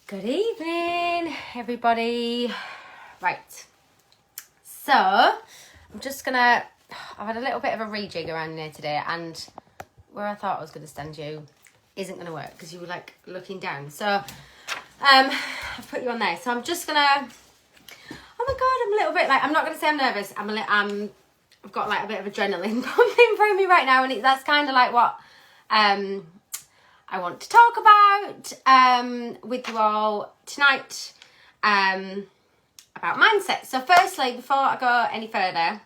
Good evening, everybody. Right, so I'm just gonna, I've had a little bit of a rejig around here today, and where I thought I was gonna stand you isn't gonna work because you were like looking down. So I've put you on there. So I'm just gonna, oh my God, I'm a little bit like, I'm not gonna say I'm nervous. I've got like a bit of adrenaline pumping through me right now, and that's kind of like what I want to talk about with you all tonight about mindset. So firstly, before I go any further,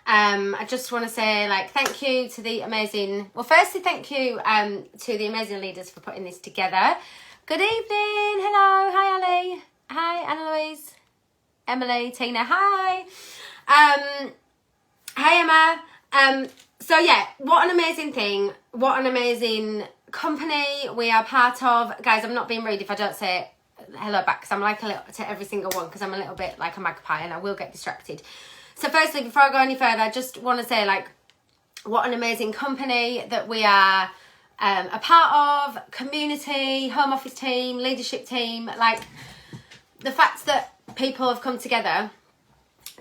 I just want to say like thank you to the amazing, well firstly thank you to the amazing leaders for putting this together. Good evening, hello, hi Ali, hi Anna-Louise, Emily, Tina, hi. Hey Emma. So yeah, what an amazing thing, what an amazing company we are part of. Guys, I'm not being rude if I don't say hello back, because I'm like a little to every single one, because I'm a little bit like a magpie and I will get distracted. So firstly, before I go any further, I just want to say like what an amazing company that we are a part of, community, home office team, leadership team. Like the fact that people have come together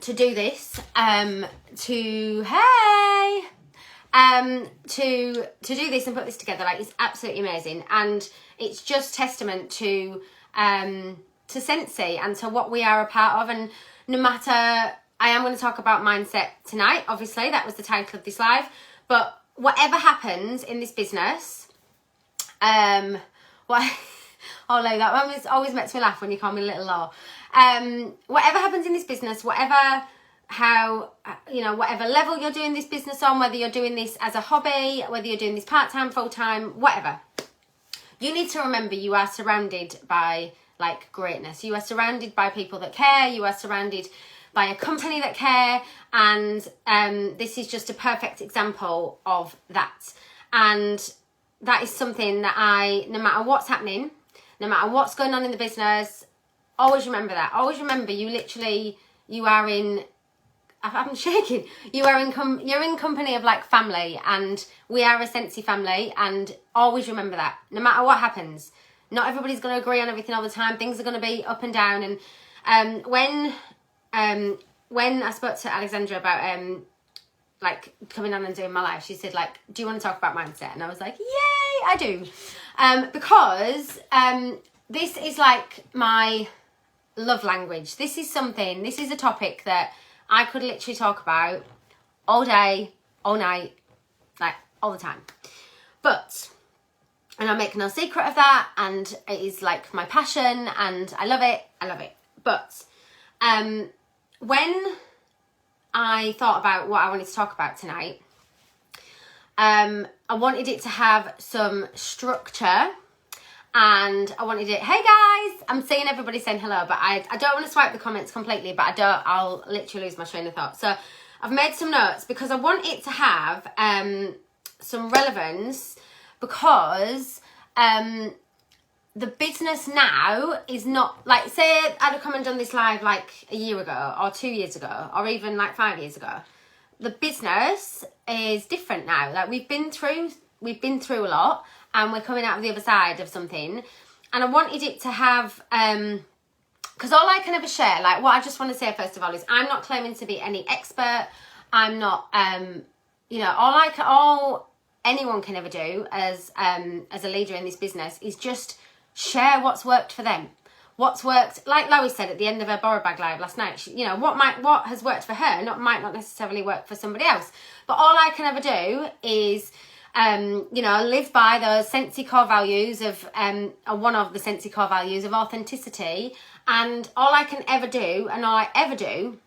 to do this, to do this and put this together, like it's absolutely amazing, and it's just testament to Scentsy and to what we are a part of. And no matter, I am going to talk about mindset tonight, obviously that was the title of this live, but whatever happens in this business, that one always makes me laugh when you call me Little Law. Whatever happens in this business, whatever level you're doing this business on, whether you're doing this as a hobby, whether you're doing this part-time, full-time, whatever, you need to remember you are surrounded by like greatness. You are surrounded by people that care. You are surrounded by a company that care. And this is just a perfect example of that. And that is something that no matter what's happening, no matter what's going on in the business, always remember that. Always remember you are in, I'm shaking. You're in company of like family, and we are a Scentsy family, and always remember that. No matter what happens, not everybody's going to agree on everything all the time. Things are going to be up and down. And when I spoke to Alexandra about like coming on and doing my live, she said like, do you want to talk about mindset? And I was like, yay, I do. Because this is like my love language. This is a topic that I could literally talk about all day, all night, like all the time. And I make no secret of that, and it is like my passion, and I love it. But when I thought about what I wanted to talk about tonight, I wanted it to have some structure. And I wanted it, hey guys, I'm seeing everybody saying hello, but I don't want to swipe the comments completely, but I'll literally lose my train of thought. So I've made some notes because I want it to have some relevance, because the business now is not, like say I'd have come and done this live like a year ago or 2 years ago or even like 5 years ago. The business is different now. Like we've been through a lot, and we're coming out of the other side of something. And I wanted it to have, because all I can ever share, like what I just want to say first of all is I'm not claiming to be any expert. I'm not, all anyone can ever do as a leader in this business is just share what's worked for them. What's worked, like Lois said at the end of her borrow bag live last night, what has worked for her might not necessarily work for somebody else. But all I can ever do is live by those Scentsy core values of, one of the Scentsy core values of authenticity. And all I can ever do, and all I ever do,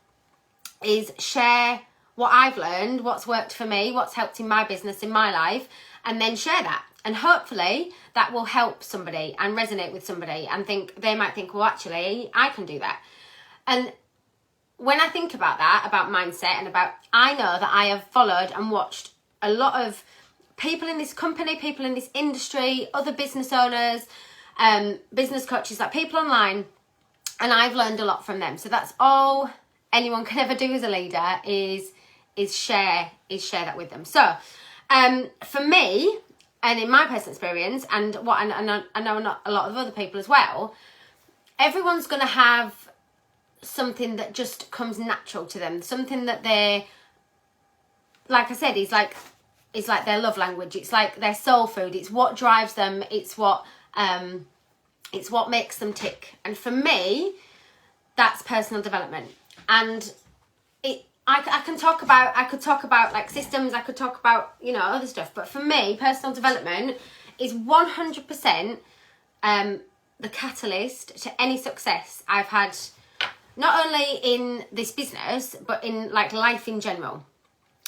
is share what I've learned, what's worked for me, what's helped in my business, in my life, and then share that. And hopefully that will help somebody and resonate with somebody, and they might think, well, actually, I can do that. And when I think about that, about mindset, and I know that I have followed and watched a lot of people in this company, people in this industry, other business owners, business coaches, like people online, and I've learned a lot from them. So that's all anyone can ever do as a leader is share that with them. So for me, and in my personal experience, and what I know a lot of other people as well, everyone's going to have something that just comes natural to them, something that they, like I said, is like their love language. It's like their soul food. It's what drives them. It's what makes them tick. And for me, that's personal development. And I could talk about like systems, I could talk about, you know, other stuff, but for me, personal development is 100% the catalyst to any success I've had, not only in this business, but in like life in general.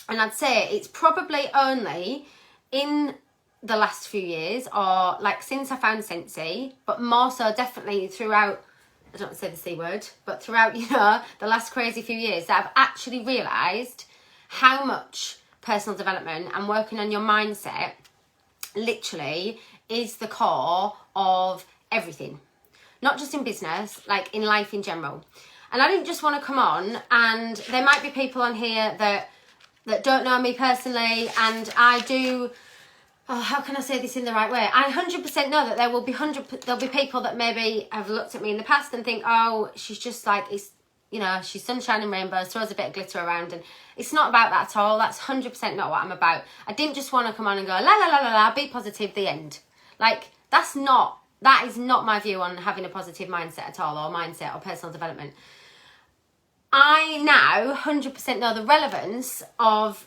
And I'd say it's probably only in the last few years, or like since I found Scentsy, but more so definitely throughout, I don't want to say the C word, but throughout, you know, the last crazy few years, that I've actually realised how much personal development and working on your mindset literally is the core of everything. Not just in business, like in life in general. And I didn't just want to come on, and there might be people on here that don't know me personally, and I do... Oh, how can I say this in the right way? I 100% know that there'll be people that maybe have looked at me in the past and think, oh, she's just like, it's, you know, she's sunshine and rainbows, throws a bit of glitter around, and it's not about that at all. That's 100% not what I'm about. I didn't just want to come on and go, la la la la la, be positive, the end. Like, that is not my view on having a positive mindset at all, or mindset or personal development. I now 100% know the relevance of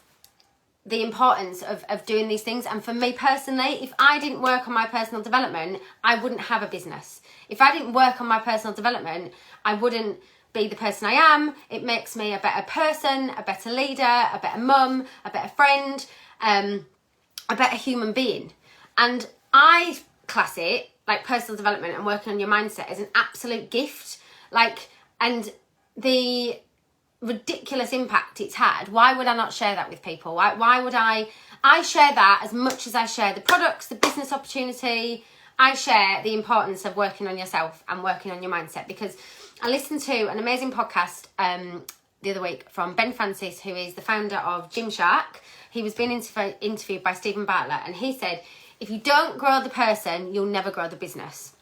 the importance of doing these things. And for me personally, if I didn't work on my personal development, I wouldn't have a business. If I didn't work on my personal development, I wouldn't be the person I am. It makes me a better person, a better leader, a better mum, a better friend, a better human being. And I class it, like personal development and working on your mindset, as an absolute gift. Like, and the ridiculous impact it's had. Why would I not share that with people? Why would I share that as much as I share the products, the business opportunity. I share the importance of working on yourself and working on your mindset, because I listened to an amazing podcast the other week from Ben Francis, who is the founder of Gymshark. He was being interviewed by Stephen Bartlett, and he said, if you don't grow the person, you'll never grow the business.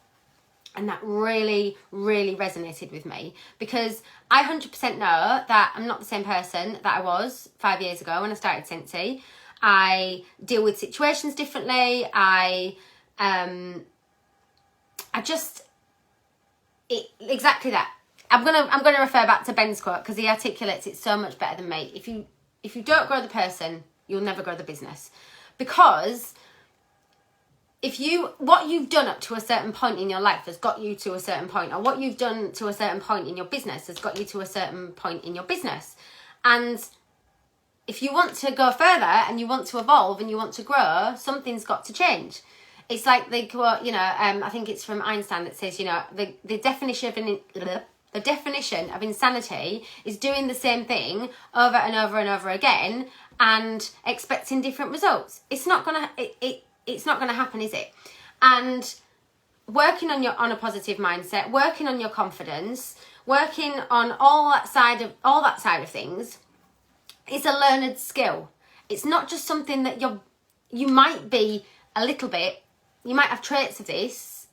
And that really, really resonated with me, because I 100% know that I'm not the same person that I was 5 years ago when I started Scentsy. I deal with situations differently. Exactly that. I'm gonna refer back to Ben's quote, because he articulates it so much better than me. If you don't grow the person, you'll never grow the business, because what you've done up to a certain point in your life has got you to a certain point, or what you've done to a certain point in your business has got you to a certain point in your business. And if you want to go further and you want to evolve and you want to grow, something's got to change. It's like the quote, you know, I think it's from Einstein, that says, you know, the definition of insanity is doing the same thing over and over and over again and expecting different results. It's not gonna happen, is it? And working on a positive mindset, working on your confidence, working on all that side of things is a learned skill. It's not just something that you might be a little bit, you might have traits of this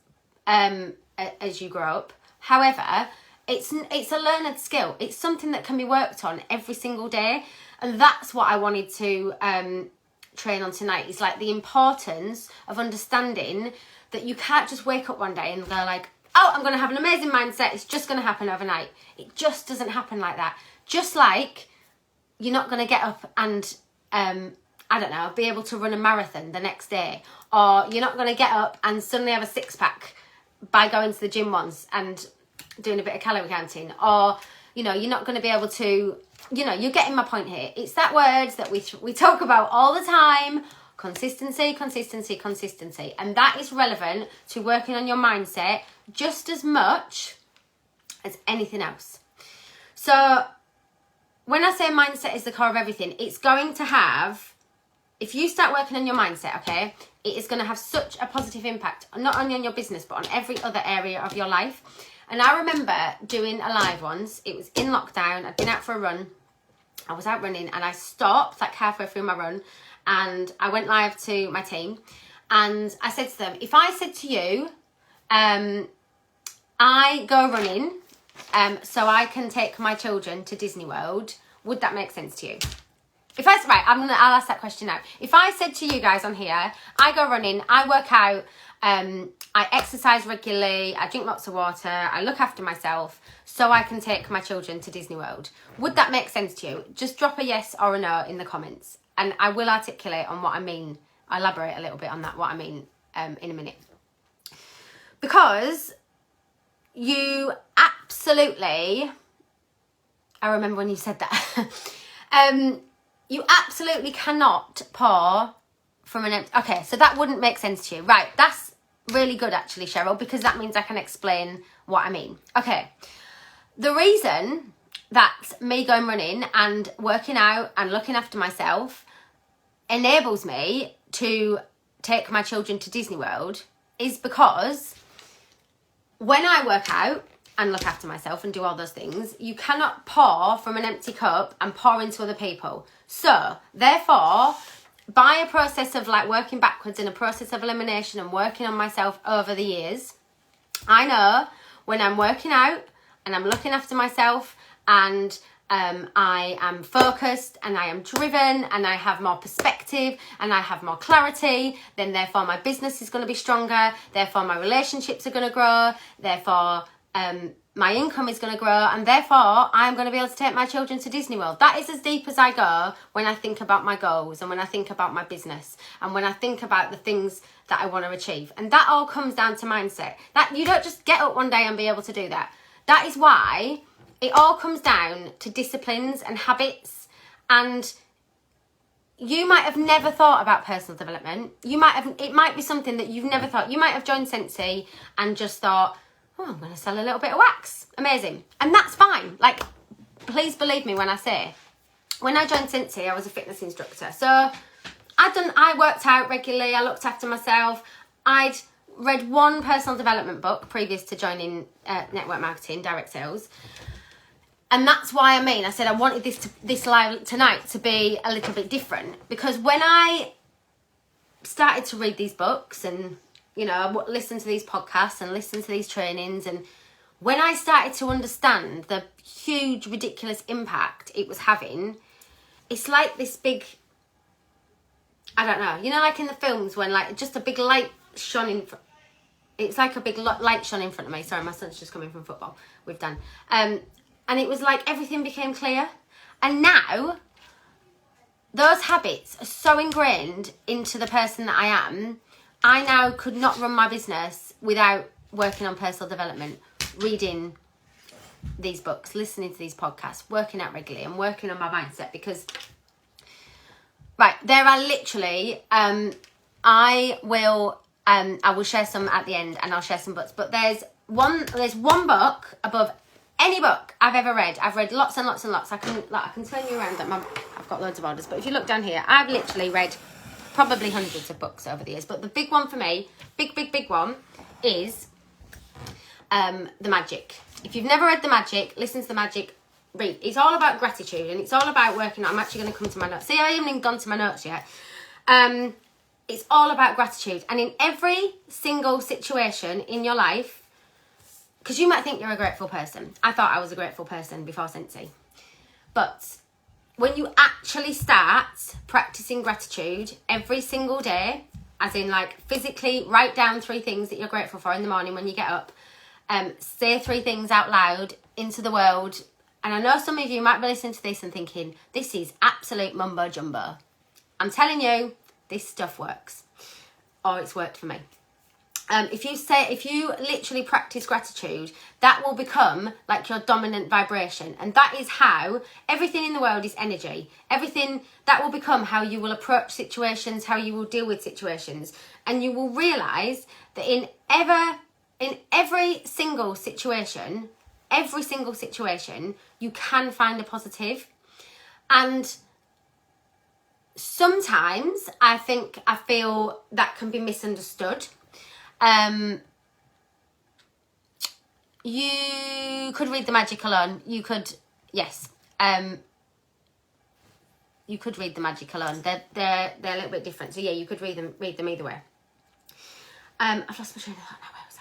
as you grow up. However, it's a learned skill. It's something that can be worked on every single day. And that's what I wanted to train on tonight, is like the importance of understanding that you can't just wake up one day and go like, oh, I'm going to have an amazing mindset, it's just going to happen overnight. It just doesn't happen like that. Just like you're not going to get up and I don't know, be able to run a marathon the next day, or you're not going to get up and suddenly have a six-pack by going to the gym once and doing a bit of calorie counting, or, you know, you're not going to be able to, you know, you're getting my point here. It's that word that we talk about all the time: consistency, consistency, consistency. And that is relevant to working on your mindset just as much as anything else. So when I say mindset is the core of everything, it's going to have, if you start working on your mindset, okay, it is going to have such a positive impact, not only on your business, but on every other area of your life. And I remember doing a live once. It was in lockdown. I'd been out for a run. I was out running and I stopped like halfway through my run, and I went live to my team, And I said to them, if I said to you, I go running so I can take my children to Disney World, would that make sense to you? I'll ask that question now. If I said to you guys on here, I go running, I work out, I exercise regularly, I drink lots of water, I look after myself so I can take my children to Disney World, would that make sense to you? Just drop a yes or a no in the comments, and I will articulate on what I mean, elaborate a little bit on that, what I mean in a minute. Because you absolutely, I remember when you said that, you absolutely cannot pour from an empty... Okay, so that wouldn't make sense to you. Right, that's really good actually, Cheryl, because that means I can explain what I mean. Okay, the reason that me going running and working out and looking after myself enables me to take my children to Disney World is because when I work out and look after myself and do all those things, you cannot pour from an empty cup and pour into other people. So, therefore, by a process of like working backwards and a process of elimination and working on myself over the years, I know when I'm working out and I'm looking after myself and I am focused and I am driven and I have more perspective and I have more clarity, then therefore my business is going to be stronger, therefore my relationships are going to grow, therefore my income is going to grow, and therefore I'm going to be able to take my children to Disney World. That is as deep as I go when I think about my goals and when I think about my business and when I think about the things that I want to achieve. And that all comes down to mindset. That you don't just get up one day and be able to do that. That is why it all comes down to disciplines and habits. And you might have never thought about personal development. It might be something that you've never thought. You might have joined Scentsy and just thought, oh, I'm going to sell a little bit of wax. Amazing. And that's fine. Like, please believe me when I say, when I joined Scentsy, I was a fitness instructor. So I worked out regularly. I looked after myself. I'd read one personal development book previous to joining network marketing, direct sales. And that's why I said I wanted this live tonight to be a little bit different. Because when I started to read these books and listen to these podcasts and listen to these trainings, and when I started to understand the huge, ridiculous impact it was having, it's like this big, I don't know, like in the films when like just a big light shone in, it's like a big light shone in front of me. Sorry, my son's just coming from football. We've done. And it was like everything became clear. And now those habits are so ingrained into the person that I am. I now could not run my business without working on personal development, reading these books, listening to these podcasts, working out regularly and working on my mindset. Because, right, there are literally, I will share some at the end and I'll share some books. But there's one book above any book I've ever read. I've read lots and lots and lots. I can turn you around. I've got loads of orders. But if you look down here, I've literally read probably hundreds of books over the years, but the big one for me, big one, is The Magic. If you've never read The Magic, listen to The Magic, read. It's all about gratitude and it's all about working on. I'm actually going to come to my notes. See, I haven't even gone to my notes yet. It's all about gratitude, and in every single situation in your life, because you might think you're a grateful person. I thought I was a grateful person before Scentsy, but when you actually start practicing gratitude every single day, as in like physically write down 3 things that you're grateful for in the morning when you get up, say 3 things out loud into the world. And I know some of you might be listening to this and thinking, this is absolute mumbo jumbo. I'm telling you, this stuff works, or it's worked for me. If you literally practice gratitude, that will become like your dominant vibration. And that is how everything in the world is energy. Everything that will become how you will approach situations, how you will deal with situations. And you will realise that in every single situation, you can find a positive. And sometimes I feel that can be misunderstood. You could read The Magic alone. You could read The Magic alone. They're a little bit different. So yeah, you could read them either way. I've lost my train of thought now. Where was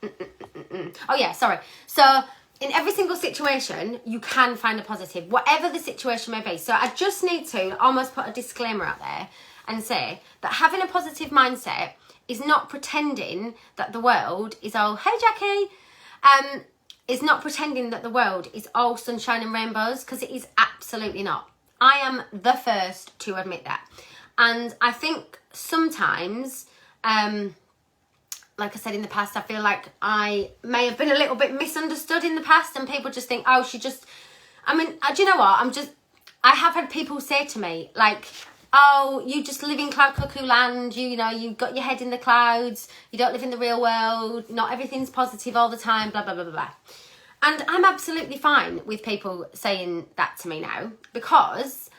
I going? Oh yeah, sorry. So in every single situation, you can find a positive, whatever the situation may be. So I just need to almost put a disclaimer out there and say that having a positive mindset is not pretending that the world is all, hey Jackie, is not pretending that the world is all sunshine and rainbows, because it is absolutely not. I am the first to admit that. And I think sometimes, like I said in the past, I feel like I may have been a little bit misunderstood in the past, and people just think, oh, she just, I mean, do you know what? I have had people say to me, like, oh, you just live in cloud cuckoo land, you know, you've got your head in the clouds, you don't live in the real world, not everything's positive all the time, blah, blah, blah, blah, blah. And I'm absolutely fine with people saying that to me now, because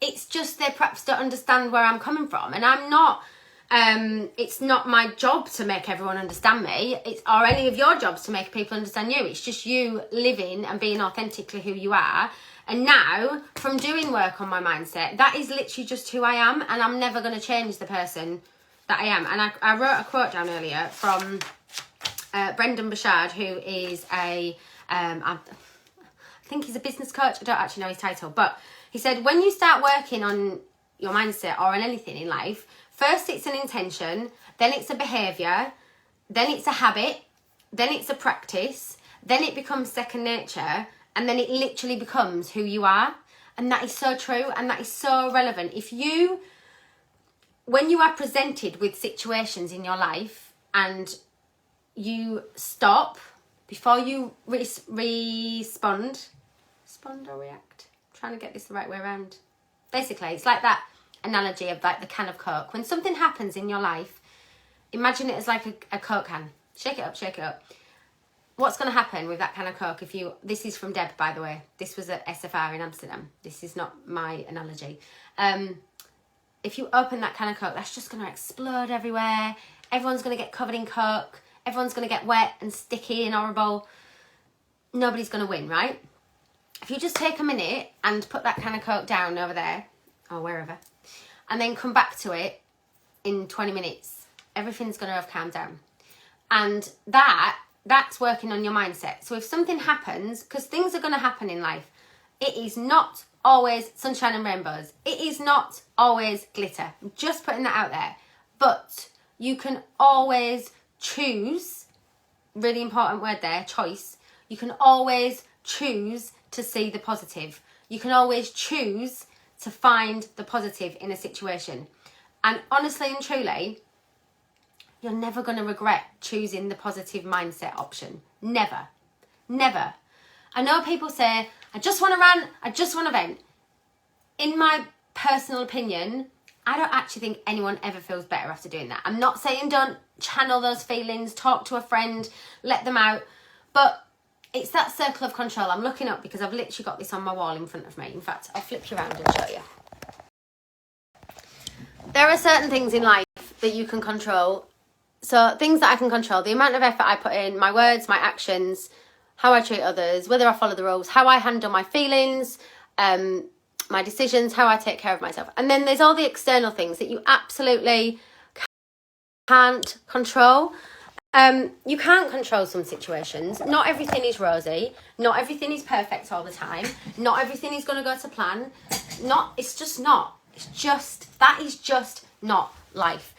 it's just they perhaps don't understand where I'm coming from. And I'm not, it's not my job to make everyone understand me, or any of your jobs to make people understand you. It's just you living and being authentically who you are. And now, from doing work on my mindset, that is literally just who I am, and I'm never going to change the person that I am. And I wrote a quote down earlier from Brendan Bouchard, who is I think he's a business coach. I don't actually know his title, but he said, when you start working on your mindset or on anything in life, first it's an intention, then it's a behaviour, then it's a habit, then it's a practice, then it becomes second nature, and then it literally becomes who you are. And that is so true, and that is so relevant. When you are presented with situations in your life and you stop before you respond or react. I'm trying to get this the right way around. Basically, it's like that analogy of like the can of Coke. When something happens in your life, imagine it as like a Coke can. Shake it up, shake it up. What's going to happen with that can of Coke if you... This is from Deb, by the way. This was at SFR in Amsterdam. This is not my analogy. If you open that can of Coke, that's just going to explode everywhere. Everyone's going to get covered in Coke. Everyone's going to get wet and sticky and horrible. Nobody's going to win, right? If you just take a minute and put that can of Coke down over there, or wherever, and then come back to it in 20 minutes, everything's going to have calmed down. And that's working on your mindset. So if something happens, because things are going to happen in life, it is not always sunshine and rainbows. It is not always glitter. I'm just putting that out there. But you can always choose, really important word there, choice. You can always choose to see the positive. You can always choose to find the positive in a situation. And honestly and truly, you're never going to regret choosing the positive mindset option. Never. Never. I know people say, I just want to rant, I just want to vent. In my personal opinion, I don't actually think anyone ever feels better after doing that. I'm not saying don't channel those feelings, talk to a friend, let them out. But it's that circle of control. I'm looking up because I've literally got this on my wall in front of me. In fact, I'll flip you around and show you. There are certain things in life that you can control. So things that I can control, the amount of effort I put in, my words, my actions, how I treat others, whether I follow the rules, how I handle my feelings, my decisions, how I take care of myself. And then there's all the external things that you absolutely can't control. You can't control some situations. Not everything is rosy. Not everything is perfect all the time. Not everything is going to go to plan. It's just not. That is just not life.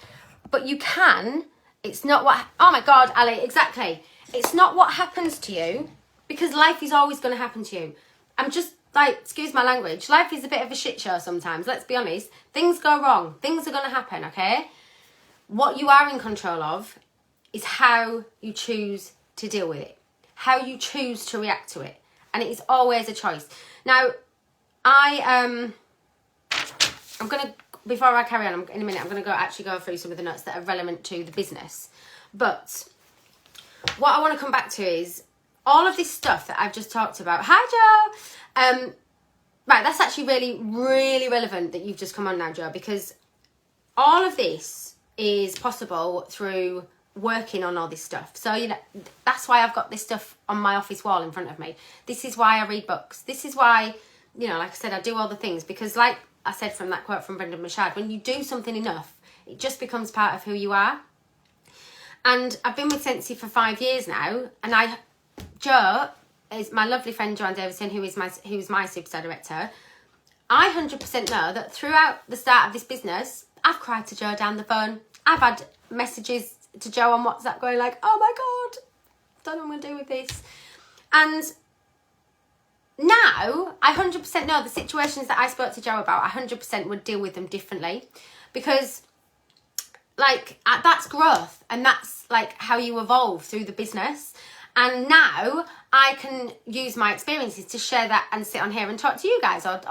But you can... It's not what... Oh my God, Ali, exactly. It's not what happens to you, because life is always going to happen to you. I'm just, like, excuse my language, life is a bit of a shit show sometimes, let's be honest. Things go wrong. Things are going to happen, okay? What you are in control of is how you choose to deal with it, how you choose to react to it. And it is always a choice. Now, I'm going to... Before I carry on, in a minute, I'm going to actually go through some of the notes that are relevant to the business. But what I want to come back to is all of this stuff that I've just talked about. Hi, Joe. Right, that's actually really, really relevant that you've just come on now, Joe, because all of this is possible through working on all this stuff. So, you know, that's why I've got this stuff on my office wall in front of me. This is why I read books. This is why, you know, like I said, I do all the things, because like I said from that quote from Brendan Bouchard, when you do something enough, it just becomes part of who you are. And I've been with Scentsy for 5 years now, and Jo is my lovely friend Joanne Davison, who is my superstar director. I 100% know that throughout the start of this business, I've cried to Jo down the phone. I've had messages to Jo on WhatsApp going like, oh my God, don't know what I'm going to do with this. And now, I 100% know the situations that I spoke to Jo about, I 100% would deal with them differently. Because, like, that's growth. And that's, like, how you evolve through the business. And now, I can use my experiences to share that and sit on here and talk to you guys. Or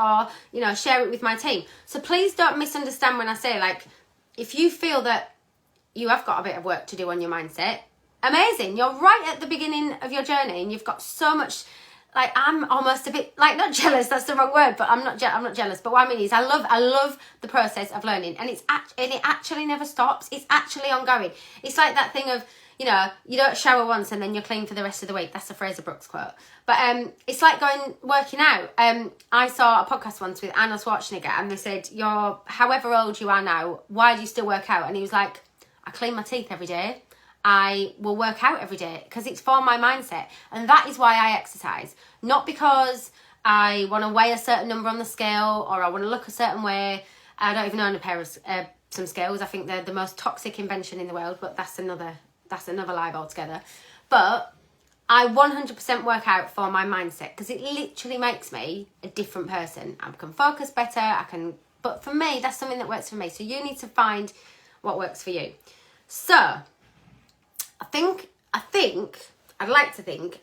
you know, share it with my team. So please don't misunderstand when I say, like, if you feel that you have got a bit of work to do on your mindset, amazing. You're right at the beginning of your journey and you've got so much... Like, I'm almost a bit, like, not jealous, that's the wrong word, but I'm not jealous. But what I mean is I love the process of learning, and it actually never stops. It's actually ongoing. It's like that thing of, you know, you don't shower once and then you're clean for the rest of the week. That's a Fraser Brooks quote. But it's like working out. I saw a podcast once with Arnold Schwarzenegger, and they said, you're however old you are now, why do you still work out? And he was like, I clean my teeth every day. I will work out every day because it's for my mindset. And that is why I exercise. Not because I want to weigh a certain number on the scale or I want to look a certain way. I don't even own a pair of some scales. I think they're the most toxic invention in the world, but that's another live altogether. But I 100% work out for my mindset because it literally makes me a different person. I can focus better. But for me, that's something that works for me. So you need to find what works for you. So... I'd like to think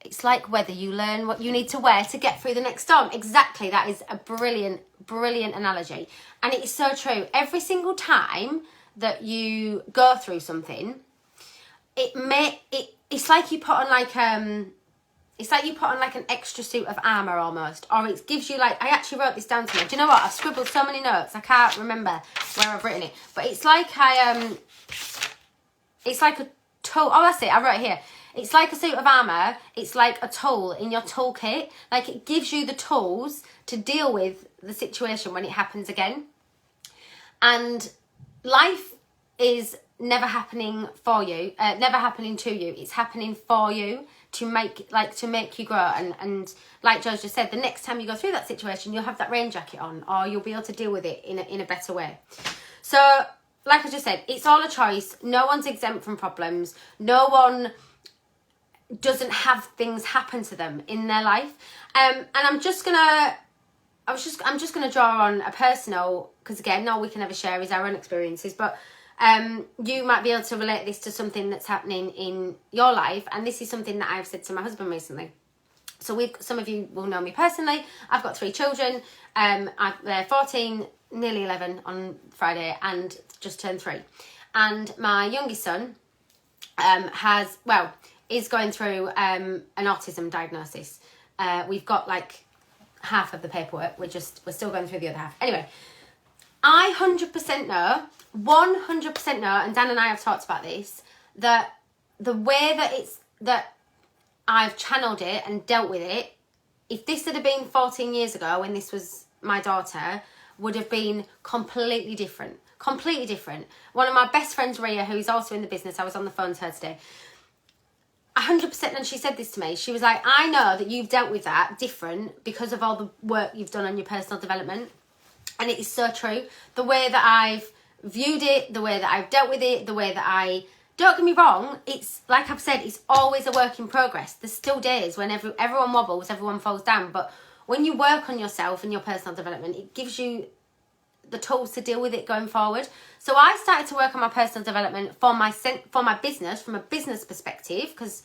it's like whether you learn what you need to wear to get through the next storm. Exactly, that is a brilliant analogy. And it is so true. Every single time that you go through something, it's like you put on like an extra suit of armour almost. Or it gives you like, I actually wrote this down to me. Do you know what? I've scribbled so many notes, I can't remember where I've written it. But it's like it's like a tool. Oh, that's it. I wrote it here. It's like a suit of armour. It's like a tool in your toolkit. Like, it gives you the tools to deal with the situation when it happens again. And life is never happening for you, never happening to you. It's happening for you to make you grow. And like Joe's just said, the next time you go through that situation, you'll have that rain jacket on, or you'll be able to deal with it in a better way. So... like I just said, it's all a choice. No one's exempt from problems. No one doesn't have things happen to them in their life. And I'm just gonna draw on a personal, because again, all we can ever share is our own experiences. But you might be able to relate this to something that's happening in your life, and this is something that I've said to my husband recently. So some of you will know me personally. I've got 3 children. They're 14, nearly 11 on Friday, and just turned 3. And my youngest son is going through an autism diagnosis. We've got like half of the paperwork. We're still going through the other half. Anyway, I 100% know, and Dan and I have talked about this, that the way that I've channeled it and dealt with it, if this had been 14 years ago when this was my daughter, would have been completely different. Completely different. One of my best friends, Ria, who is also in the business, I was on the phone to her today, 100%, and she said this to me. She was like, I know that you've dealt with that different because of all the work you've done on your personal development. And it is so true. The way that I've viewed it, the way that I've dealt with it, the way that don't get me wrong, it's like I've said, it's always a work in progress. There's still days when everyone wobbles, everyone falls down. But when you work on yourself and your personal development, it gives you the tools to deal with it going forward. So I started to work on my personal development for my business, from a business perspective, because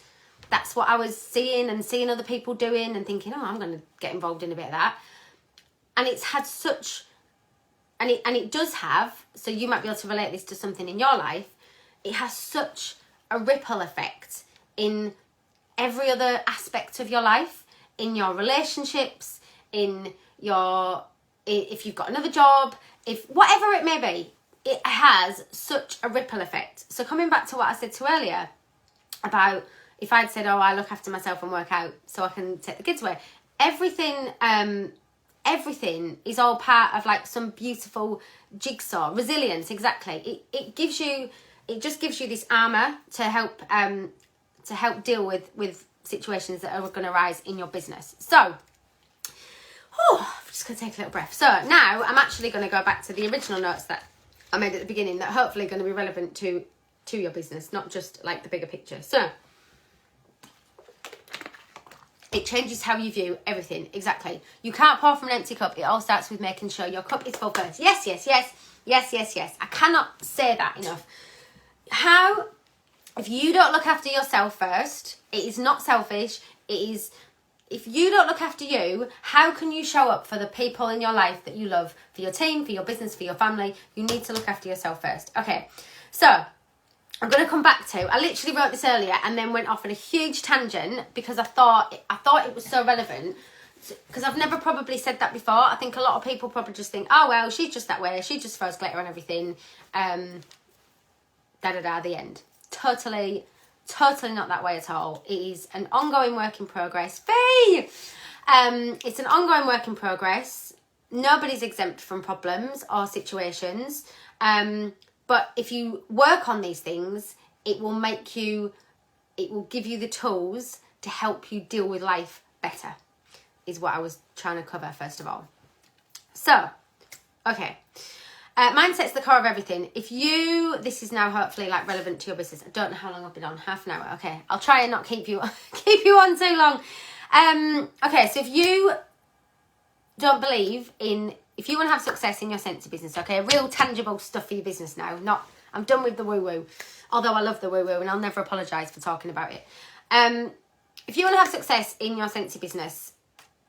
that's what I was seeing other people doing and thinking, oh, I'm going to get involved in a bit of that. And it's had such, and it does have, so you might be able to relate this to something in your life, it has such a ripple effect in every other aspect of your life, in your relationships, if you've got another job, if whatever it may be, it has such a ripple effect. So coming back to what I said to earlier about if I'd said, oh, I look after myself and work out so I can take the kids away, everything everything is all part of like some beautiful jigsaw. Resilience, exactly. It just gives you this armor to help deal with situations that are going to arise in your business. So, I'm just going to take a little breath. So now I'm actually going to go back to the original notes that I made at the beginning that hopefully are going to be relevant to your business, not just like the bigger picture. So, it changes how you view everything. Exactly. You can't pour from an empty cup. It all starts with making sure your cup is full first. Yes, yes, yes. Yes, yes, yes. I cannot say that enough. If you don't look after yourself first, it is not selfish. It is, if you don't look after you, how can you show up for the people in your life that you love, for your team, for your business, for your family? You need to look after yourself first. Okay. So, I'm going to come back to, I literally wrote this earlier and then went off on a huge tangent because I thought it was so relevant, because I've never probably said that before. I think a lot of people probably just think, oh, well, she's just that way. She just throws glitter on everything. The end. Totally not that way at all. It is an ongoing work in progress. It's an ongoing work in progress. Nobody's exempt from problems or situations. But if you work on these things, it will give you the tools to help you deal with life better, is what I was trying to cover first of all. So, okay. Mindset's the core of everything. This is now hopefully like relevant to your business. I don't know how long I've been on, half an hour. Okay, I'll try and not keep you on too long. Okay, so if you don't believe in, if you want to have success in your Scentsy business, okay, real tangible stuff for your business now, I'm done with the woo-woo, although I love the woo-woo and I'll never apologise for talking about it. If you want to have success in your Scentsy business,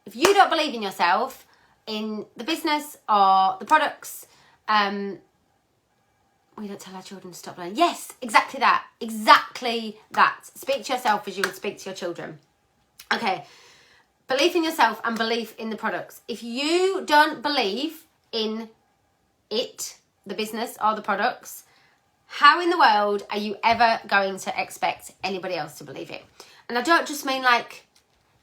if you don't believe in yourself, in the business or the products, we don't tell our children to stop learning. Yes, exactly that. Speak to yourself as you would speak to your children. Okay. Belief in yourself and belief in the products. If you don't believe in it, the business or the products, how in the world are you ever going to expect anybody else to believe it? And I don't just mean like,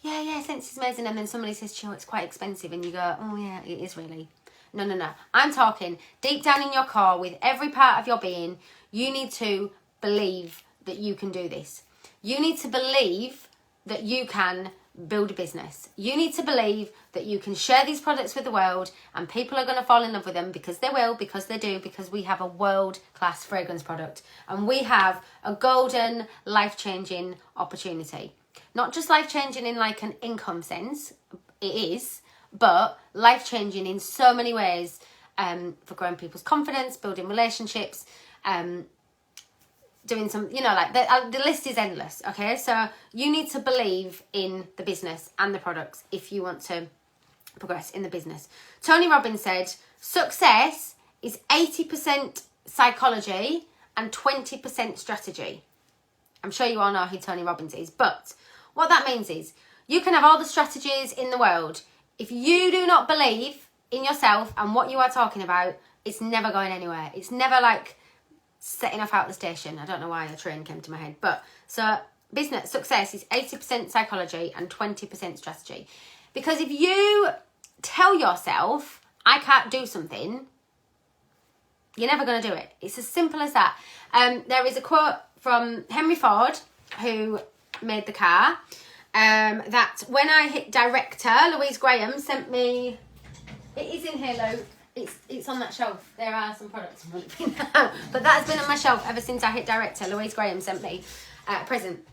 yeah, Scentsy's amazing, and then somebody says, sure, it's quite expensive, and you go, oh yeah, it is really. No. I'm talking deep down in your core, with every part of your being, you need to believe that you can do this. You need to believe that you can build a business. You need to believe that you can share these products with the world and people are going to fall in love with them, because they will, because they do, because we have a world-class fragrance product and we have a golden, life-changing opportunity. Not just life-changing in like an income sense, it is, but life-changing in so many ways, for growing people's confidence, building relationships, doing some, like the list is endless, okay? So you need to believe in the business and the products if you want to progress in the business. Tony Robbins said, success is 80% psychology and 20% strategy. I'm sure you all know who Tony Robbins is, but what that means is you can have all the strategies in the world. If you do not believe in yourself and what you are talking about, it's never going anywhere. It's never like setting off out the station. I don't know why a train came to my head. But so business success is 80% psychology and 20% strategy. Because if you tell yourself, I can't do something, you're never going to do it. It's as simple as that. There is a quote from Henry Ford, who made the car, that when I hit director, Louise Graham sent me, it is in here, Luke. It's on that shelf. There are some products, but that has been on my shelf ever since I hit director. Louise Graham sent me a present.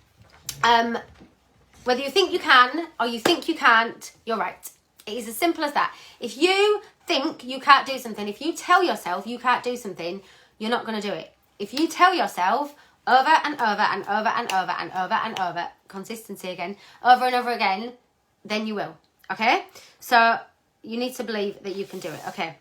Whether you think you can or you think you can't, you're right. It is as simple as that. If you think you can't do something, if you tell yourself you can't do something, you're not going to do it. If you tell yourself over and over and over and over and over and over, consistency again, over and over again, then you will. Okay? So you need to believe that you can do it. Okay.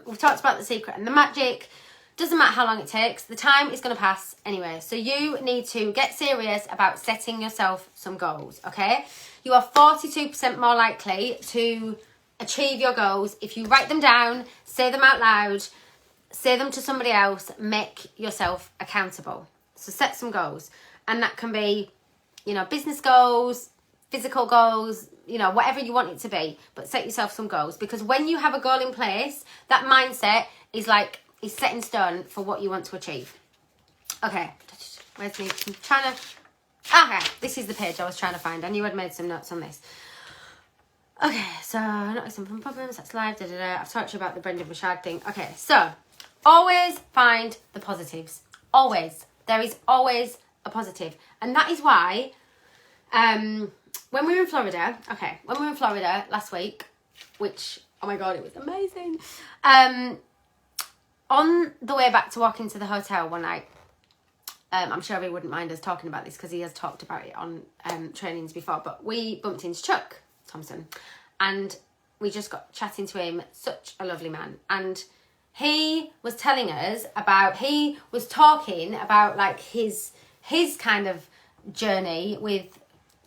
We've talked about the secret and the magic. Doesn't matter how long it takes. The time is going to pass anyway. So you need to get serious about setting yourself some goals. Okay? You are 42% more likely to achieve your goals if you write them down, say them out loud, say them to somebody else, make yourself accountable. So set some goals. And that can be, business goals, physical goals, you know, whatever you want it to be, but set yourself some goals, because when you have a goal in place, that mindset is set in stone for what you want to achieve. Okay, where's me? I'm trying to... Okay, this is the page I was trying to find. I knew I'd made some notes on this. Okay, so noticing from problems, that's live, I've talked to you about the Brendan Burchard thing. Okay, so always find the positives. Always. There is always a positive. And that is why when we were in Florida last week, which, oh my God, it was amazing. On the way back to walk into the hotel one night, I'm sure he wouldn't mind us talking about this because he has talked about it on trainings before, but we bumped into Chuck Thompson and we just got chatting to him. Such a lovely man. And he was telling us he was talking about like his kind of journey with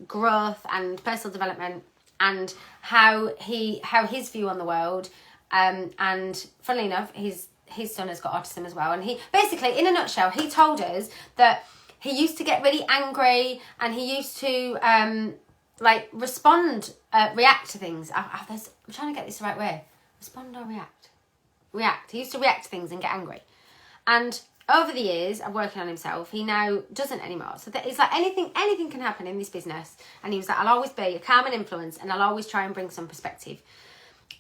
growth and personal development, and how his view on the world, and funnily enough, his son has got autism as well. And he basically, in a nutshell, he told us that he used to get really angry and he used to react to things. I'm trying to get this the right way. Respond or react? React. He used to react to things and get angry. And over the years of working on himself, he now doesn't anymore. So that it's like anything can happen in this business. And he was like, I'll always be a calming influence and I'll always try and bring some perspective.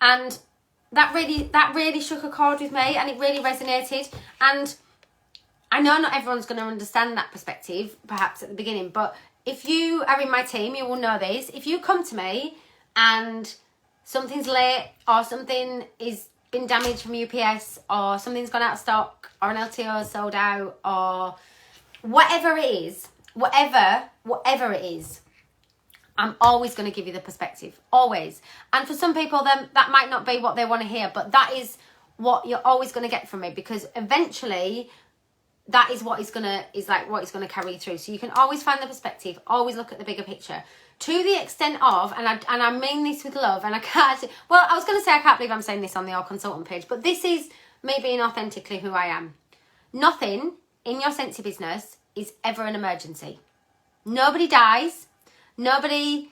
And that really struck a chord with me, and it really resonated. And I know not everyone's going to understand that perspective, perhaps at the beginning, but if you are in my team, you will know this. If you come to me and something's late, or something is been damaged from UPS, or something's gone out of stock, or an LTO is sold out, or whatever it is, I'm always going to give you the perspective. Always. And for some people, then that might not be what they want to hear, but that is what you're always going to get from me, because eventually that is what is going to carry you through. So you can always find the perspective, always look at the bigger picture. To the extent of, and I mean this with love, and I can't, well, I was going to say I can't believe I'm saying this on the All Consultant page, but this is me being authentically who I am. Nothing in your Scentsy business is ever an emergency. Nobody dies. Nobody,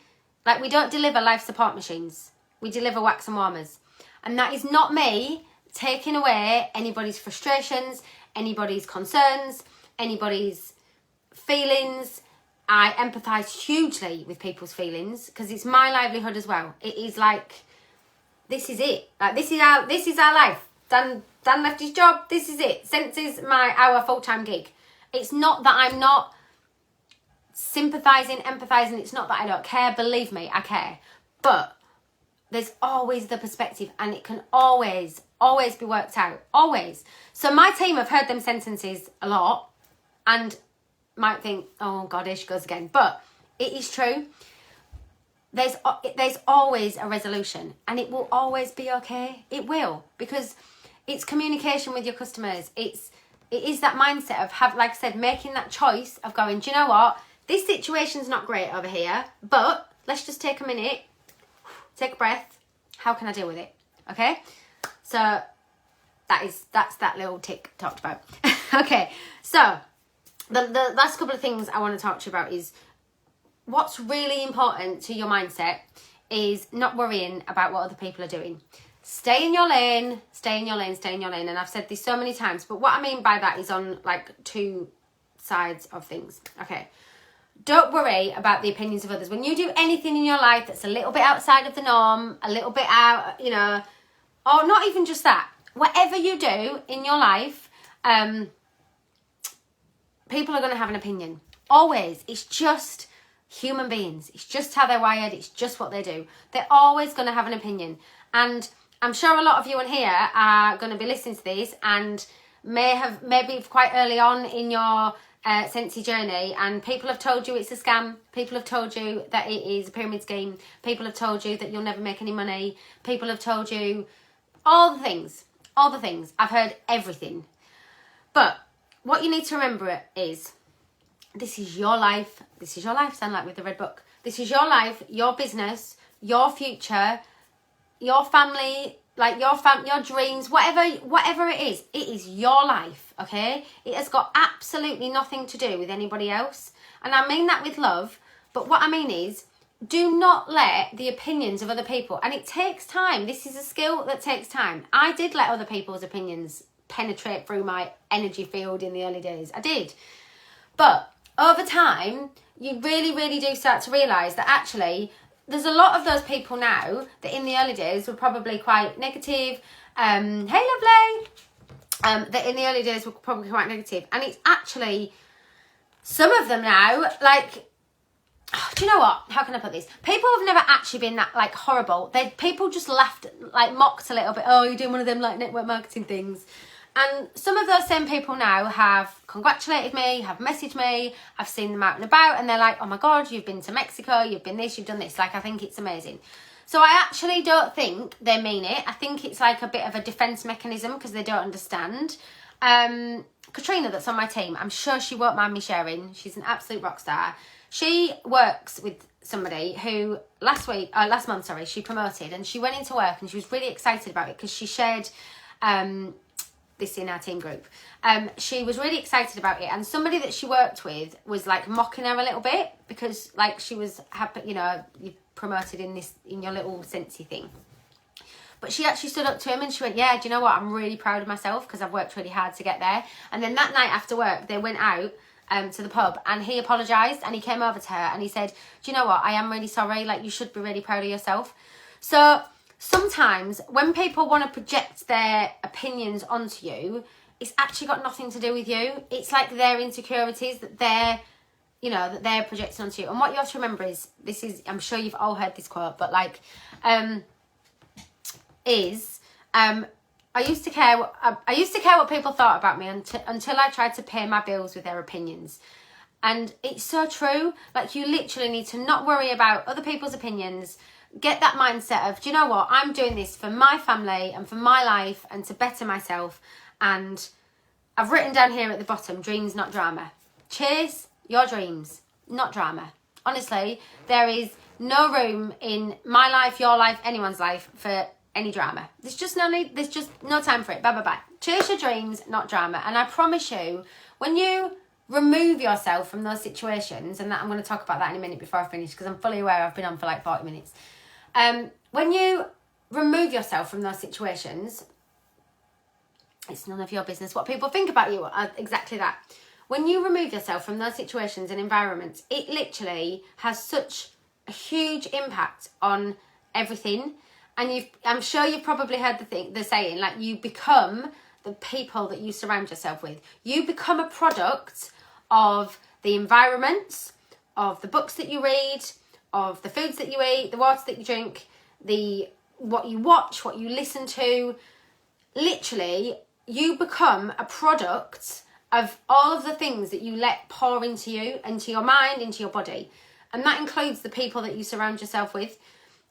we don't deliver life support machines. We deliver wax and warmers. And that is not me taking away anybody's frustrations, anybody's concerns, anybody's feelings. I empathise hugely with people's feelings because it's my livelihood as well. It is this is it. This is our life. Dan left his job. This is it. Sentsy's our full-time gig. It's not that I'm not sympathising, empathising. It's not that I don't care. Believe me, I care. But there's always the perspective, and it can always be worked out. Always. So my team have heard them sentences a lot and might think, oh God, here she goes again. But it is true. There's always a resolution, and it will always be okay. It will, because it's communication with your customers. It is that mindset of like I said, making that choice of going, do you know what? This situation's not great over here, but let's just take a minute, take a breath. How can I deal with it? Okay? So that's that little tick talked about. Okay, so the last couple of things I want to talk to you about is what's really important to your mindset is not worrying about what other people are doing. Stay in your lane, stay in your lane, stay in your lane. And I've said this so many times, but what I mean by that is on two sides of things. Okay. Don't worry about the opinions of others. When you do anything in your life that's a little bit outside of the norm, a little bit out, or not even just that, whatever you do in your life, people are going to have an opinion. Always. It's just human beings. It's just how they're wired. It's just what they do. They're always going to have an opinion. And I'm sure a lot of you in here are going to be listening to this and maybe quite early on in your Scentsy journey, and people have told you it's a scam. People have told you that it is a pyramid scheme. People have told you that you'll never make any money. People have told you all the things. I've heard everything. But what you need to remember is this is your life. This is your life. Sound like with the red book. This is your life, your business, your future, your family, your dreams, whatever it is your life, okay? It has got absolutely nothing to do with anybody else. And I mean that with love, but what I mean is do not let the opinions of other people, and it takes time. This is a skill that takes time. I did let other people's opinions penetrate through my energy field in the early days. I did. But over time, you really, really do start to realise that actually there's a lot of those people now that in the early days were probably quite negative. Hey, lovely. That in the early days were probably quite negative. And it's actually, some of them now, like, do you know what? How can I put this? People have never actually been that, like, horrible. People just laughed, like, mocked a little bit. Oh, you're doing one of them, like, network marketing things. And some of those same people now have congratulated me, have messaged me, I've seen them out and about, and they're like, oh my God, you've been to Mexico, you've been this, you've done this. Like, I think it's amazing. So I actually don't think they mean it. I think it's like a bit of a defence mechanism because they don't understand. Katrina, that's on my team, I'm sure she won't mind me sharing. She's an absolute rock star. She works with somebody who last month, she promoted, and she went into work and she was really excited about it because she shared this in our team group. She was really excited about it, and somebody that she worked with was like mocking her a little bit because like she was happy, you know, you promoted in your little Scentsy thing. But she actually stood up to him and she went, yeah, do you know what? I'm really proud of myself because I've worked really hard to get there. And then that night after work, they went out to the pub, and he apologised and he came over to her and he said, do you know what? I am really sorry. Like, you should be really proud of yourself. So sometimes when people want to project their opinions onto you, it's actually got nothing to do with you. It's like their insecurities that they're projecting onto you. And what you have to remember is, I'm sure you've all heard this quote, but like, I used to care what people thought about me until I tried to pay my bills with their opinions. And it's so true. Like, you literally need to not worry about other people's opinions. Get that mindset of, do you know what? I'm doing this for my family and for my life and to better myself. And I've written down here at the bottom, dreams, not drama. Chase your dreams, not drama. Honestly, there is no room in my life, your life, anyone's life for any drama. There's just no time for it. Bye. Chase your dreams, not drama. And I promise you, when you remove yourself from those situations, and that I'm going to talk about that in a minute before I finish, because I'm fully aware I've been on for like 40 minutes. When you remove yourself from those situations, it's none of your business what people think about you. Exactly that. When you remove yourself from those situations and environments, it literally has such a huge impact on everything. And I'm sure you've probably heard the saying, like, you become the people that you surround yourself with. You become a product of the environments, of the books that you read, of the foods that you eat, the water that you drink, what you watch, what you listen to. Literally, you become a product of all of the things that you let pour into you, into your mind, into your body. And that includes the people that you surround yourself with.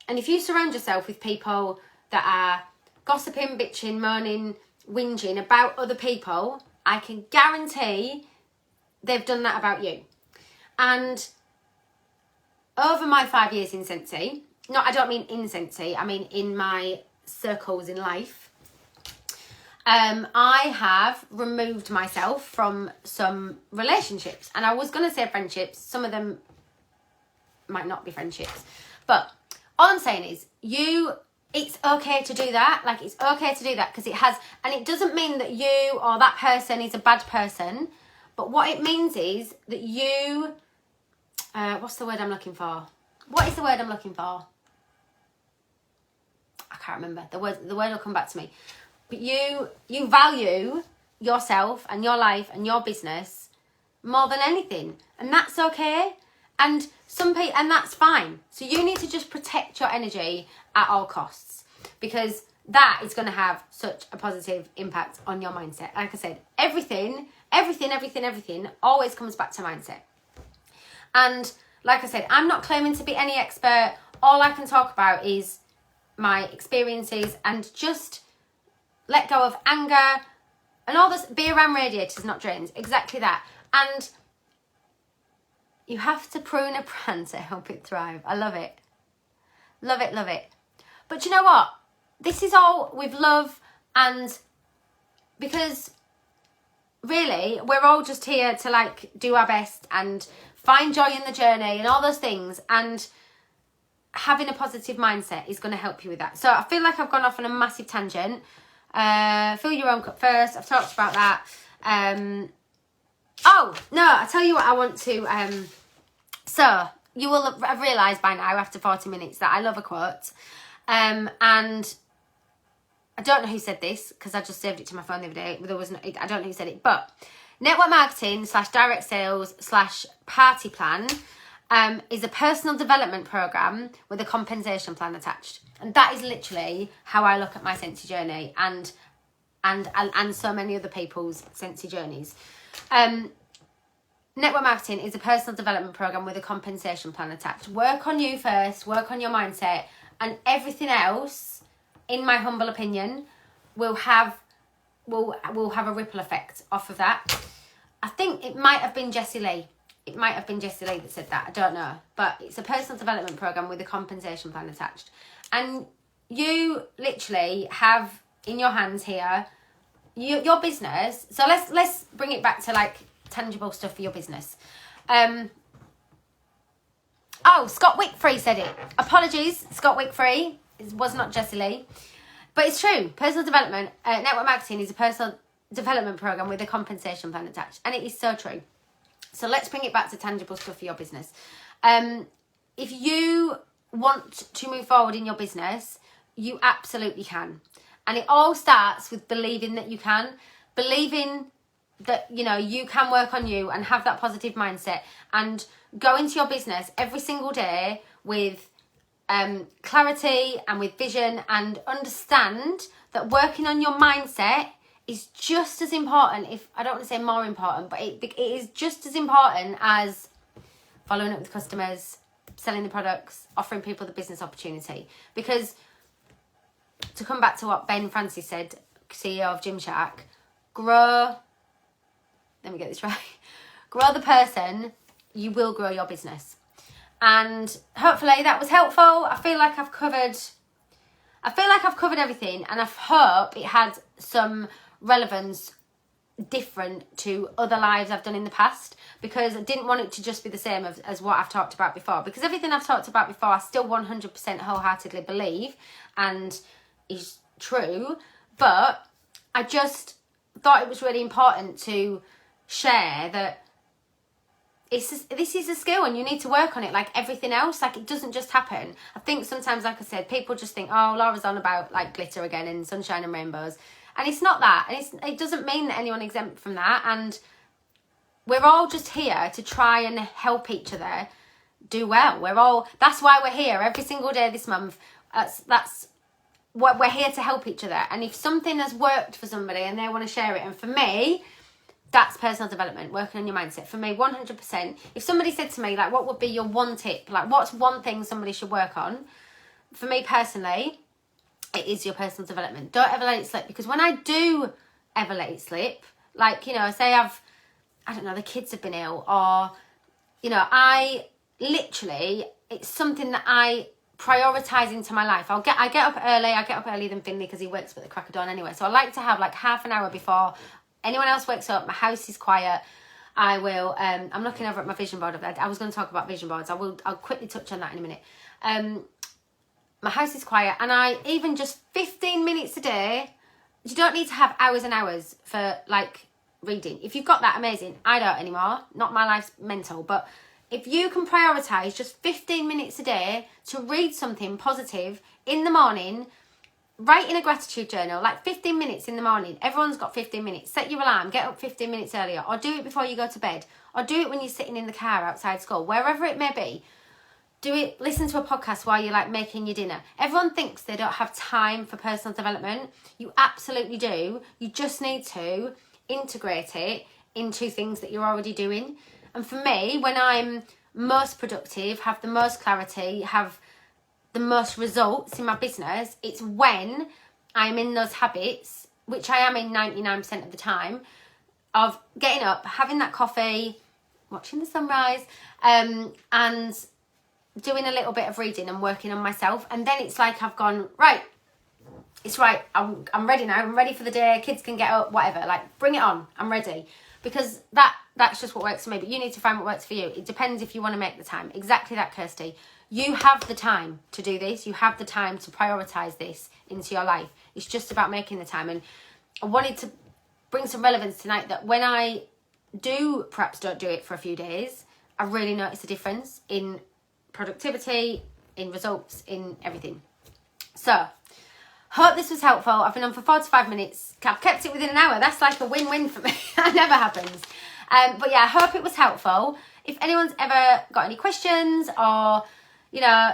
And if you surround yourself with people that are gossiping, bitching, moaning, whinging about other people, I can guarantee they've done that about you. And over my 5 years in Scentsy, I don't mean in Scentsy, I mean in my circles in life, I have removed myself from some relationships. And I was going to say friendships. Some of them might not be friendships. But all I'm saying is, it's okay to do that. Like, it's okay to do that because and it doesn't mean that you or that person is a bad person. But what it means is that you, what's the word I'm looking for? What is the word I'm looking for? I can't remember. The word will come back to me. But you value yourself and your life and your business more than anything. And that's okay. And and that's fine. So you need to just protect your energy at all costs, because that is going to have such a positive impact on your mindset. Like I said, everything always comes back to mindset. And like I said, I'm not claiming to be any expert. All I can talk about is my experiences, and just let go of anger and all this. Be around radiators, not drains. Exactly that. And you have to prune a brand to help it thrive. I love it. Love it, love it. But you know what? This is all with love, and because really, we're all just here to like do our best and find joy in the journey and all those things. And having a positive mindset is going to help you with that. So I feel like I've gone off on a massive tangent. Fill your own cup first. I've talked about that. Oh, no, I tell you what I want to... so, you will have realised by now, after 40 minutes, that I love a quote. And I don't know who said this, because I just saved it to my phone the other day. There was no, I don't know who said it, but network marketing / direct sales / party plan is a personal development program with a compensation plan attached. And that is literally how I look at my Scentsy journey and so many other people's Scentsy journeys. Network marketing is a personal development program with a compensation plan attached. Work on you first, work on your mindset, and everything else, in my humble opinion, will have a ripple effect off of that. I think it might have been Jessie Lee. It might have been Jessie Lee that said that. I don't know. But it's a personal development program with a compensation plan attached. And you literally have in your hands here your business. So let's bring it back to like tangible stuff for your business. Scott Wickfree said it. Apologies, Scott Wickfree. It was not Jessie Lee. But it's true. Personal development, network marketing is a personal development program with a compensation plan attached. And it is so true. So let's bring it back to tangible stuff for your business. If you want to move forward in your business, you absolutely can. And it all starts with believing that you can. Believing that, you know, you can work on you and have that positive mindset and go into your business every single day with clarity and with vision, and understand that working on your mindset is just as important, if I don't want to say more important, but it is just as important as following up with customers, selling the products, offering people the business opportunity. Because to come back to what Ben Francis said, CEO of Gymshark, let me get this right, grow the person, you will grow your business. And hopefully that was helpful. I feel like I've covered everything, and I hope it had some relevance different to other lives I've done in the past, because I didn't want it to just be the same as what I've talked about before, because everything I've talked about before I still 100% wholeheartedly believe and is true, but I just thought it was really important to share that this is a skill and you need to work on it like everything else. Like, it doesn't just happen. I think sometimes, like I said, people just think, oh, Laura's on about like glitter again and sunshine and rainbows. And it's not that. And it doesn't mean that anyone's exempt from that. And we're all just here to try and help each other do well. That's why we're here every single day this month. That's what we're here to help each other. And if something has worked for somebody and they want to share it, and for me, that's personal development, working on your mindset. For me, 100%. If somebody said to me, like, what would be your one tip? Like, what's one thing somebody should work on? For me personally, it is your personal development. Don't ever let it slip. Because when I do ever let it slip, like, you know, say I don't know, the kids have been ill, or, you know, it's something that I prioritise into my life. I get up early. I get up earlier than Finley because he works at the crack of dawn anyway. So I like to have like half an hour before anyone else wakes up. My house is quiet. I will, I'm looking over at my vision board. I was going to talk about vision boards. I'll quickly touch on that in a minute. My house is quiet, and I even just 15 minutes a day, you don't need to have hours and hours for like reading. If you've got that, amazing. I don't anymore. Not my life's mental, but if you can prioritise just 15 minutes a day to read something positive in the morning, write in a gratitude journal, like 15 minutes in the morning. Everyone's got 15 minutes. Set your alarm, get up 15 minutes earlier, or do it before you go to bed, or do it when you're sitting in the car outside school, wherever it may be. Do it, listen to a podcast while you're like making your dinner. Everyone thinks they don't have time for personal development. You absolutely do. You just need to integrate it into things that you're already doing. And for me, when I'm most productive, have the most clarity, have the most results in my business, it's when I'm in those habits, which I am in 99% of the time, of getting up, having that coffee, watching the sunrise, and doing a little bit of reading and working on myself. And then it's like I've gone, right, it's right, I'm ready now, I'm ready for the day, kids can get up, whatever, like bring it on, I'm ready. because that's just what works for me. But you need to find what works for you. It depends if you want to make the time. Exactly that, Kirsty. You have the time to do this. You have the time to prioritise this into your life. It's just about making the time. And I wanted to bring some relevance tonight that when I perhaps don't do it for a few days, I really notice a difference in productivity, in results, in everything. So, hope this was helpful. I've been on for 45 minutes. I've kept it within an hour. That's like a win-win for me. That never happens. But yeah, I hope it was helpful. If anyone's ever got any questions or, you know,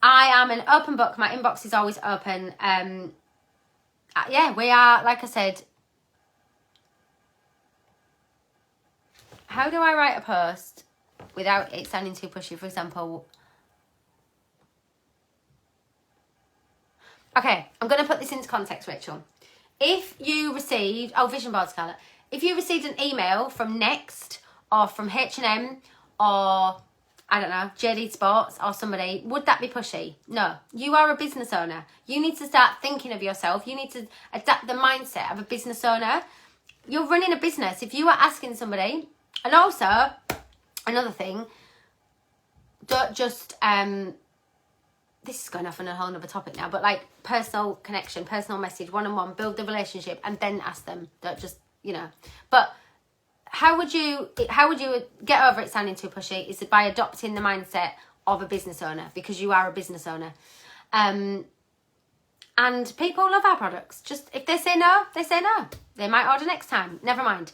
I am an open book. My inbox is always open. Yeah, we are, like I said. How do I write a post without it sounding too pushy? For example, okay, I'm going to put this into context, Rachel. If you received, vision board, Scarlett. If you received an email from Next or from H&M or, I don't know, JD Sports or somebody, would that be pushy? No. You are a business owner. You need to start thinking of yourself. You need to adapt the mindset of a business owner. You're running a business. If you are asking somebody, and also, another thing, don't just, this is going off on a whole other topic now, but like personal connection, personal message, one-on-one, build the relationship and then ask them. Don't just, you know. But how would you get over it sounding too pushy? Is it by adopting the mindset of a business owner, because you are a business owner. And people love our products. Just if they say no, they say no. They might order next time. Never mind.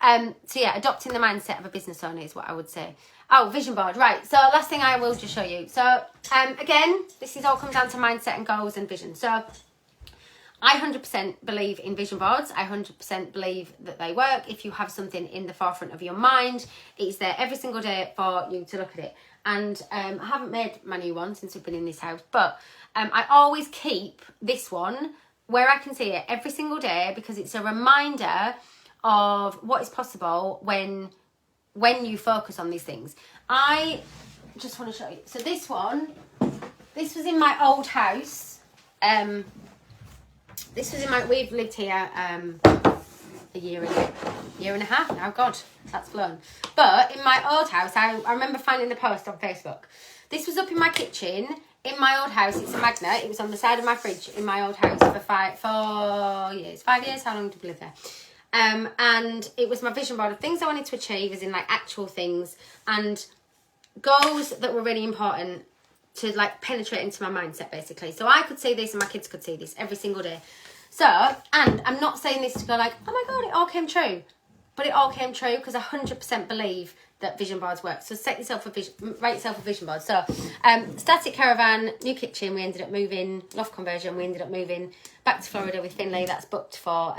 So yeah, adopting the mindset of a business owner is what I would say. Oh, vision board. Right. So last thing I will just show you. So again, this is all come down to mindset and goals and vision. So I 100% believe in vision boards. I 100% believe that they work. If you have something in the forefront of your mind, it's there every single day for you to look at it. And I haven't made my new one since we've been in this house, but I always keep this one where I can see it every single day, because it's a reminder of what is possible when you focus on these things. I just want to show you. So this was in my old house. We've lived here a year and a half now. God, that's flown. But in my old house, I remember finding the post on Facebook. This was up in my kitchen in my old house. It's a magnet. It was on the side of my fridge in my old house for 5 years. 5 years? How long did we live there? And it was my vision board of things I wanted to achieve, as in like actual things and goals that were really important to like penetrate into my mindset, basically. So I could see this and my kids could see this every single day. So, and I'm not saying this to go like, oh my God, it all came true. But it all came true because I 100% believe that vision boards work. So write yourself a vision board. So static caravan, new kitchen, we ended up moving, loft conversion, we ended up moving back to Florida with Finlay. That's booked for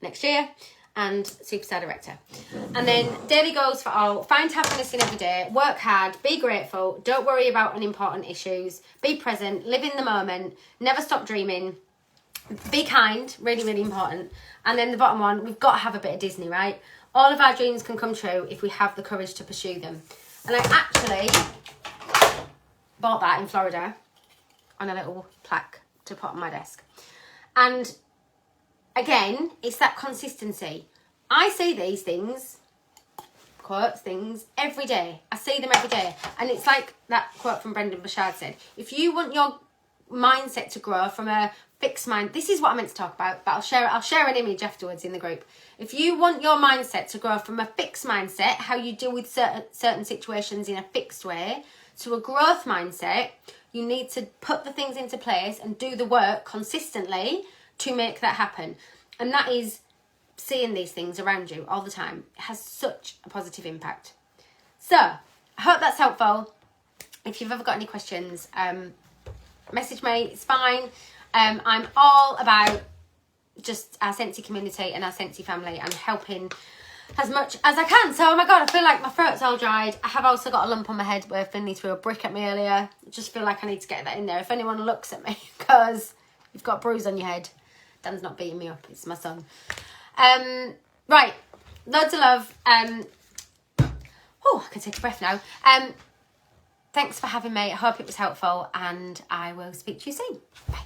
next year, and superstar director. And then daily goals for all: find happiness in every day, work hard, be grateful, don't worry about unimportant issues, be present, live in the moment, never stop dreaming, be kind, really, really important. And then the bottom one, we've got to have a bit of Disney, right? All of our dreams can come true if we have the courage to pursue them. And I actually bought that in Florida on a little plaque to put on my desk. And again, it's that consistency. I see these things, quotes, things, every day. I see them every day. And it's like that quote from Brendan Burchard said, if you want your mindset to grow from a fixed mind, this is what I meant to talk about, but I'll share an image afterwards in the group. If you want your mindset to grow from a fixed mindset, how you deal with certain situations in a fixed way, to a growth mindset, you need to put the things into place and do the work consistently to make that happen. And that is seeing these things around you all the time. It has such a positive impact. So I hope that's helpful. If you've ever got any questions, message me, it's fine. I'm all about just our Scentsy community and our Scentsy family and helping as much as I can. So, oh my God, I feel like my throat's all dried. I have also got a lump on my head where Finley threw a brick at me earlier. I just feel like I need to get that in there. If anyone looks at me, because you've got a bruise on your head. Dan's not beating me up, it's my son. Right, loads of love. I can take a breath now. Thanks for having me. I hope it was helpful, and I will speak to you soon. Bye.